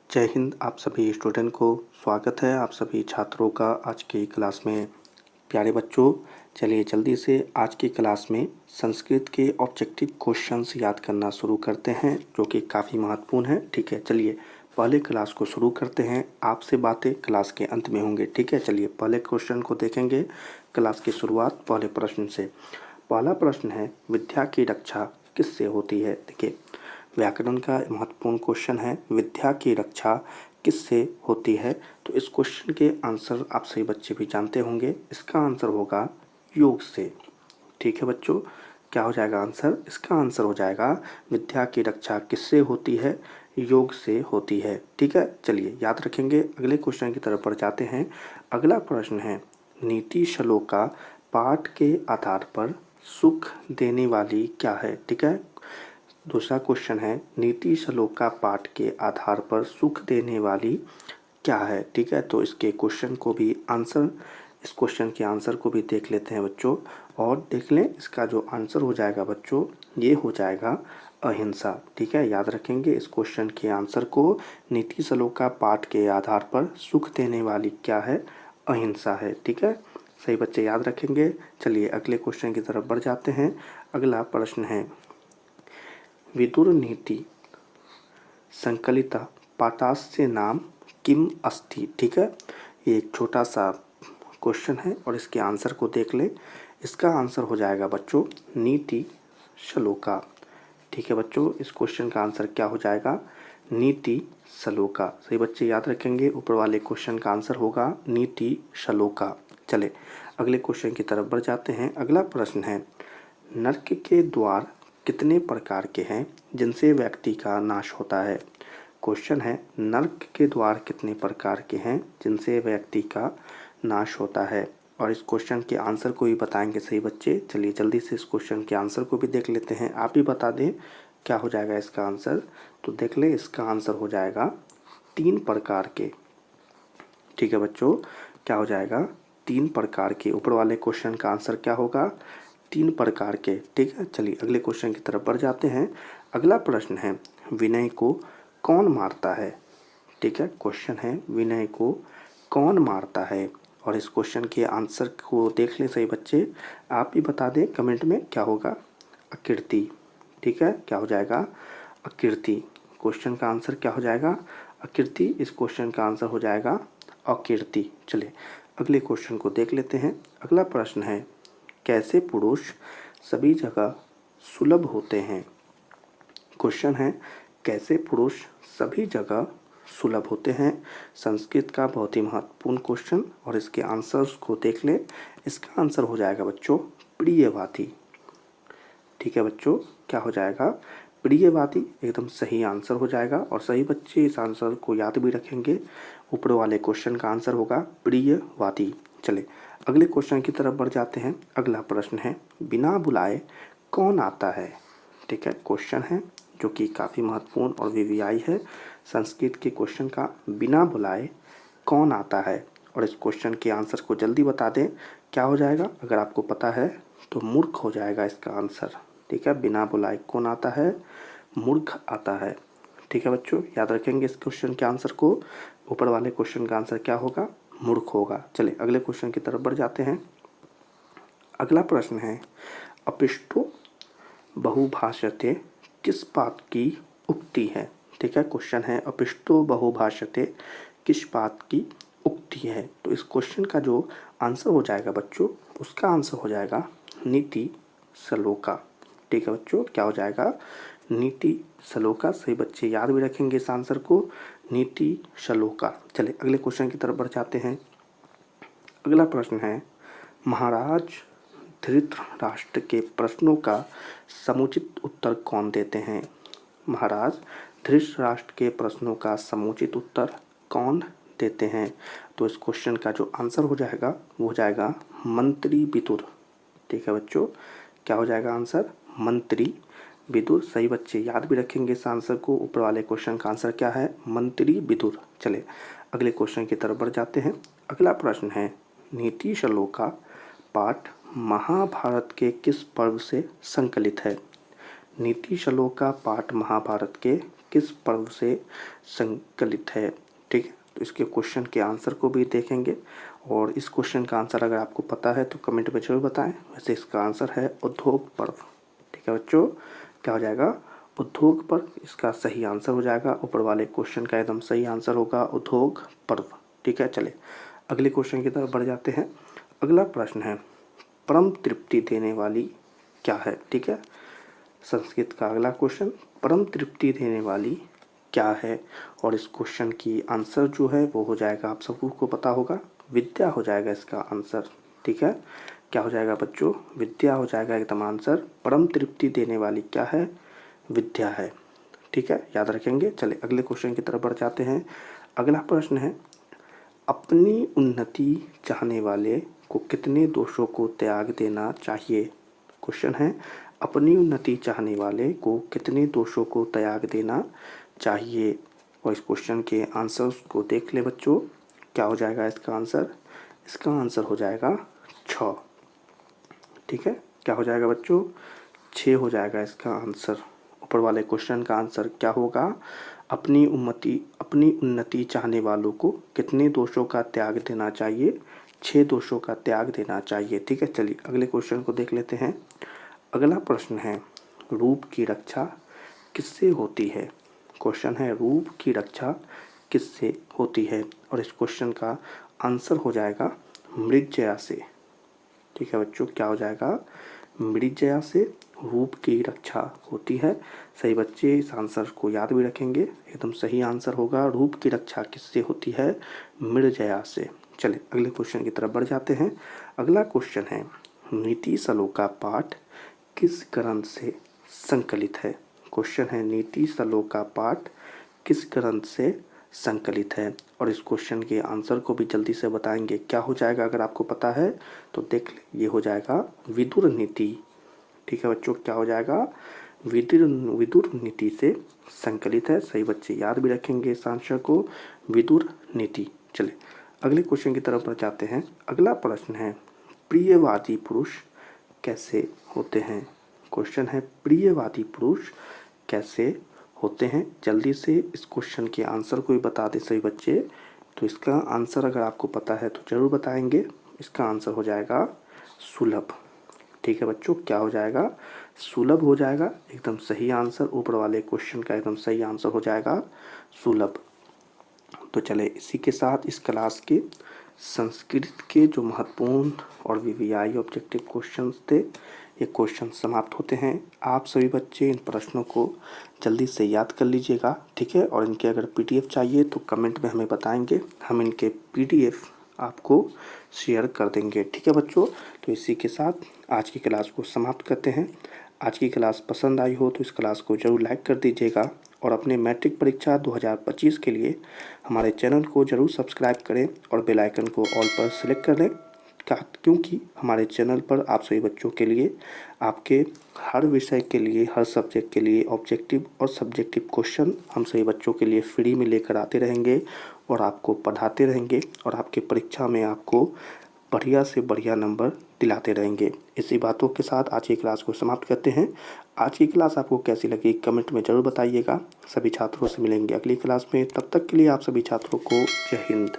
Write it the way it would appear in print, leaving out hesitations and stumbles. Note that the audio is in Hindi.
जय हिंद। आप सभी स्टूडेंट को स्वागत है आप सभी छात्रों का आज की क्लास में। प्यारे बच्चों, चलिए जल्दी से आज की क्लास में संस्कृत के ऑब्जेक्टिव क्वेश्चंस याद करना शुरू करते हैं, जो कि काफ़ी महत्वपूर्ण है। ठीक है, चलिए पहले क्लास को शुरू करते हैं। आपसे बातें क्लास के अंत में होंगे। ठीक है, चलिए पहले क्वेश्चन को देखेंगे। क्लास की शुरुआत पहले प्रश्न से। पहला प्रश्न है, विद्या की रक्षा किससे होती है। देखिए, व्याकरण का महत्वपूर्ण क्वेश्चन है, विद्या की रक्षा किससे होती है। तो इस क्वेश्चन के आंसर आप सभी बच्चे भी जानते होंगे। इसका आंसर होगा योग से। ठीक है बच्चों, क्या हो जाएगा आंसर? इसका आंसर हो जाएगा विद्या की रक्षा किससे होती है, योग से होती है। ठीक है, चलिए याद रखेंगे। अगले क्वेश्चन की तरफ बढ़ जाते हैं। अगला प्रश्न है, नीति श्लोका पाठ के आधार पर सुख देने वाली क्या है। ठीक है, दूसरा क्वेश्चन है, नीति श्लोका पाठ के आधार पर सुख देने वाली क्या है। ठीक है, तो इसके क्वेश्चन को भी आंसर, इस क्वेश्चन के आंसर को भी देख लेते हैं बच्चों। और देख लें, इसका जो आंसर हो जाएगा बच्चों, ये हो जाएगा अहिंसा। ठीक है, याद रखेंगे इस क्वेश्चन के आंसर को। नीति श्लोका पाठ के आधार पर सुख देने वाली क्या है, अहिंसा है। ठीक है, सही बच्चे याद रखेंगे। चलिए अगले क्वेश्चन की तरफ बढ़ जाते हैं। अगला प्रश्न है, विदुर नीति संकलिता पाठास्य नाम किम अस्ति। ठीक है, ये एक छोटा सा क्वेश्चन है और इसके आंसर को देख ले। इसका आंसर हो जाएगा बच्चों नीति श्लोका। ठीक है बच्चों, इस क्वेश्चन का आंसर क्या हो जाएगा, नीति श्लोका। सही बच्चे याद रखेंगे, ऊपर वाले क्वेश्चन का आंसर होगा नीति श्लोका। चले अगले क्वेश्चन की तरफ बढ़ जाते हैं। अगला प्रश्न है, नरक के द्वार कितने प्रकार के हैं जिनसे व्यक्ति का नाश होता है। क्वेश्चन है, नरक के द्वार कितने प्रकार के हैं जिनसे व्यक्ति का नाश होता है। और इस क्वेश्चन के आंसर को भी बताएंगे सही बच्चे। चलिए जल्दी से इस क्वेश्चन के आंसर को भी देख लेते हैं। आप ही बता दें क्या हो जाएगा इसका आंसर। तो देख ले, इसका आंसर हो जाएगा 3 प्रकार के। ठीक है बच्चों, क्या हो जाएगा, 3 प्रकार के। ऊपर वाले क्वेश्चन का आंसर क्या होगा, 3 प्रकार के। ठीक है, चलिए अगले क्वेश्चन की तरफ बढ़ जाते हैं। अगला प्रश्न है, विनय को कौन मारता है। ठीक है, क्वेश्चन है, विनय को कौन मारता है। और इस क्वेश्चन के आंसर को देख लें सही बच्चे। आप ही बता दें कमेंट में क्या होगा, अकीर्ति। ठीक है, क्या हो जाएगा, अकीर्ति। क्वेश्चन का आंसर क्या हो जाएगा, अकीर्ति। इस क्वेश्चन का आंसर हो जाएगा अकीर्ति। चलिए अगले क्वेश्चन को देख लेते हैं। अगला प्रश्न है, कैसे पुरुष सभी जगह सुलभ होते हैं। क्वेश्चन है, कैसे पुरुष सभी जगह सुलभ होते हैं। संस्कृत का बहुत ही महत्वपूर्ण क्वेश्चन और इसके आंसर्स को देख ले। इसका आंसर हो जाएगा बच्चों प्रियवादी। ठीक है बच्चों, क्या हो जाएगा, प्रियवादी एकदम सही आंसर हो जाएगा। और सही बच्चे इस आंसर को याद भी रखेंगे। ऊपर वाले क्वेश्चन का आंसर होगा प्रियवादी। चले अगले क्वेश्चन की तरफ बढ़ जाते हैं। अगला प्रश्न है, बिना बुलाए कौन आता है। ठीक है, क्वेश्चन है जो कि काफ़ी महत्वपूर्ण और वीवीआई है संस्कृत के क्वेश्चन का, बिना बुलाए कौन आता है। और इस क्वेश्चन के आंसर को जल्दी बता दें, क्या हो जाएगा। अगर आपको पता है तो मूर्ख हो जाएगा इसका आंसर। ठीक है, बिना बुलाए कौन आता है, मूर्ख आता है। ठीक है बच्चों, याद रखेंगे इस क्वेश्चन के आंसर को। ऊपर वाले क्वेश्चन का आंसर क्या होगा, मूर्ख होगा। चले अगले क्वेश्चन की तरफ बढ़ जाते हैं। अगला प्रश्न है, अपिष्टो बहुभाषते किस बात की उक्ति है। ठीक है, क्वेश्चन है, अपिष्टो बहुभाषते किस बात की उक्ति है। तो इस क्वेश्चन का जो आंसर हो जाएगा बच्चों, उसका आंसर हो जाएगा नीति श्लोका। ठीक है बच्चों, क्या हो जाएगा, नीति श्लोका। सही बच्चे याद भी रखेंगे इस आंसर को, नीति श्लोका। चले अगले क्वेश्चन की तरफ बढ़ जाते हैं। अगला प्रश्न है, महाराज धृतराष्ट्र के प्रश्नों का समुचित उत्तर कौन देते हैं। महाराज धृतराष्ट्र के प्रश्नों का समुचित उत्तर कौन देते हैं। तो इस क्वेश्चन का जो आंसर हो जाएगा वो हो जाएगा मंत्री विदुर। ठीक है बच्चों, क्या हो जाएगा आंसर, मंत्री विदुर। सही बच्चे याद भी रखेंगे इस आंसर को। ऊपर वाले क्वेश्चन का आंसर क्या है, मंत्री विदुर। चले अगले क्वेश्चन की तरफ बढ़ जाते हैं। अगला प्रश्न है, नीति श्लोका पाठ महाभारत के किस पर्व से संकलित है। नीति श्लोका पाठ महाभारत के किस पर्व से संकलित है। ठीक है, तो इसके क्वेश्चन के आंसर को भी देखेंगे और इस क्वेश्चन का आंसर अगर आपको पता है तो कमेंट में जरूर बताएं। वैसे इसका आंसर है उद्योग पर्व। ठीक है बच्चों, क्या हो जाएगा, उद्योग पर्व इसका सही आंसर हो जाएगा। ऊपर वाले क्वेश्चन का एकदम सही आंसर होगा उद्योग पर्व। ठीक है, चले अगले क्वेश्चन की तरफ बढ़ जाते हैं। अगला प्रश्न है परम तृप्ति देने वाली क्या है। ठीक है, संस्कृत का अगला क्वेश्चन, परम तृप्ति देने वाली क्या है। और इस क्वेश्चन की आंसर जो है वो हो जाएगा, आप सबको पता होगा, विद्या हो जाएगा इसका आंसर। ठीक है, क्या हो जाएगा बच्चों, विद्या हो जाएगा एकदम आंसर। परम तृप्ति देने वाली क्या है, विद्या है। ठीक है, याद रखेंगे। चले अगले क्वेश्चन की तरफ बढ़ जाते हैं। अगला प्रश्न है अपनी उन्नति चाहने वाले को कितने दोषों को त्याग देना चाहिए। क्वेश्चन है अपनी उन्नति चाहने वाले को कितने दोषों को त्याग देना चाहिए। और इस क्वेश्चन के आंसर को देख ले बच्चों, क्या हो जाएगा इसका आंसर, इसका आंसर हो जाएगा 6। ठीक है, क्या हो जाएगा बच्चों, 6 हो जाएगा इसका आंसर। ऊपर वाले क्वेश्चन का आंसर क्या होगा, अपनी उन्नति चाहने वालों को कितने दोषों का त्याग देना चाहिए, 6 दोषों का त्याग देना चाहिए। ठीक है, चलिए अगले क्वेश्चन को देख लेते हैं। अगला प्रश्न है रूप की रक्षा किससे होती है। क्वेश्चन है रूप की रक्षा किससे होती है। और इस क्वेश्चन का आंसर हो जाएगा मृगजया से। ठीक है बच्चों, क्या हो जाएगा, मृगजया से रूप की रक्षा होती है। सही बच्चे इस आंसर को याद भी रखेंगे, एकदम सही आंसर होगा, रूप की रक्षा किससे होती है, मृगजया से। चले अगले क्वेश्चन की तरफ बढ़ जाते हैं। अगला क्वेश्चन है नीति श्लोका पाठ किस ग्रंथ से संकलित है। क्वेश्चन है नीति श्लोका पाठ किस ग्रंथ से संकलित है। और इस क्वेश्चन के आंसर को भी जल्दी से बताएंगे, क्या हो जाएगा अगर आपको पता है तो देख ले, ये हो जाएगा विदुर नीति। ठीक है बच्चों, क्या हो जाएगा, विदुर नीति से संकलित है। सही बच्चे याद भी रखेंगे इस आंसर को, विदुर नीति। चले अगले क्वेश्चन की तरफ बढ़ जाते हैं। अगला प्रश्न है प्रियवादी पुरुष कैसे होते हैं। क्वेश्चन है प्रियवादी पुरुष कैसे होते हैं। जल्दी से इस क्वेश्चन के आंसर को भी बता दें सही बच्चे, तो इसका आंसर अगर आपको पता है तो ज़रूर बताएंगे। इसका आंसर हो जाएगा सुलभ। ठीक है बच्चों, क्या हो जाएगा, सुलभ हो जाएगा, एकदम सही आंसर। ऊपर वाले क्वेश्चन का एकदम सही आंसर हो जाएगा सुलभ। तो चले इसी के साथ इस क्लास के संस्कृत के जो महत्वपूर्ण और वीवीआई ऑब्जेक्टिव क्वेश्चंस थे, ये क्वेश्चन समाप्त होते हैं। आप सभी बच्चे इन प्रश्नों को जल्दी से याद कर लीजिएगा। ठीक है, और इनके अगर पीडीएफ चाहिए तो कमेंट में हमें बताएंगे, हम इनके पीडीएफ आपको शेयर कर देंगे। ठीक है बच्चों, तो इसी के साथ आज की क्लास को समाप्त करते हैं। आज की क्लास पसंद आई हो तो इस क्लास को ज़रूर लाइक कर दीजिएगा और अपने मैट्रिक परीक्षा 2025 के लिए हमारे चैनल को ज़रूर सब्सक्राइब करें और बेल आइकन को ऑल पर सेलेक्ट कर लें, क्योंकि हमारे चैनल पर आप सभी बच्चों के लिए, आपके हर विषय के लिए, हर सब्जेक्ट के लिए ऑब्जेक्टिव और सब्जेक्टिव क्वेश्चन हम सभी बच्चों के लिए फ्री में लेकर आते रहेंगे और आपको पढ़ाते रहेंगे और आपके परीक्षा में आपको बढ़िया से बढ़िया नंबर दिलाते रहेंगे। इसी बातों के साथ आज की क्लास को समाप्त करते हैं। आज की क्लास आपको कैसी लगी कमेंट में ज़रूर बताइएगा। सभी छात्रों से मिलेंगे अगली क्लास में, तब तक के लिए आप सभी छात्रों को जय हिंद।